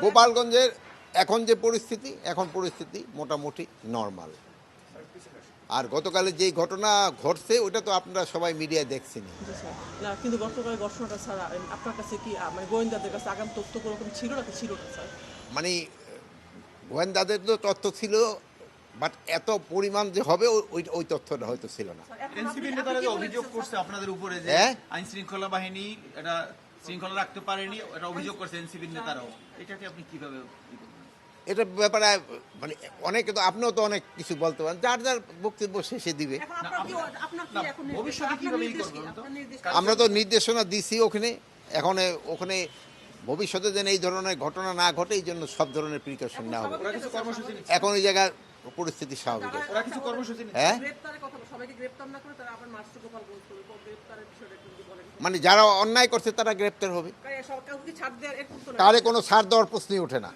গোপালগঞ্জের এখন যে পরিস্থিতি, এখন পরিস্থিতি মোটামুটি নর্মাল। আর গতকালে যেই ঘটনা ঘটছে ওটা তো আপনারা সবাই মিডিয়ায় দেখছেনই। জি স্যার। না কিন্তু গতকাল ঘটনাটা ছাড়া আপনার কাছে কি মানে গোয়েন্দাদের কাছে আগাম তথ্য কোনোরকম ছিল নাকি ছিল না স্যার? মানে গোয়েন্দাদের তো তথ্য ছিল, বাট এত পরিমাণ যে হবে ওই ওই তথ্যটা হয়তো ছিল না। এনসিপি নেতারা যে অভিযোগ করছে আপনাদের উপরে যে হ্যাঁ? আইন শৃঙ্খলা বাহিনী এটা শৃঙ্খলা রাখতে পারেনি, এটা অভিযোগ করছে এনসিপি নেতারাও। এটাকে আপনি কিভাবে ই করবেন? এটা ব্যাপারে মানে অনেকে তো, আপনিও তো অনেক কিছু বলতে পারেন, যার যার বক্তব্য শেষে দিবে। ভবিষ্যতে কিভাবে ই করবেন তো? আমরা তো নির্দেশনা দিছি ওখানে, ওখানে ভবিষ্যতে যেন এই ধরনের ঘটনা না ঘটে এই জন্য সব ধরনের প্রিকশন নেওয়া হবে। ওরা কিছু কর্মসূচি নিচ্ছে? এখন ওই জায়গার পরিস্থিতি স্বাভাবিক আছে। ওরা কিছু কর্মসূচি নিচ্ছে? হ্যাঁ, গ্রেপ্তারের কথা সবাইকে গ্রেপ্তার না করে তারা আবার মার্চ গোপালগঞ্জ করবে গ্রেপ্তারের বিষয়টা একটু যদি বলেন। মানে যারা অন্যায় করছে তারা গ্রেপ্তার হবে, সরকার কি ছাড় দেওয়ার এরকম কোনো তাহলে কোনো ছাড় দেওয়ার প্রশ্নই ওঠে না।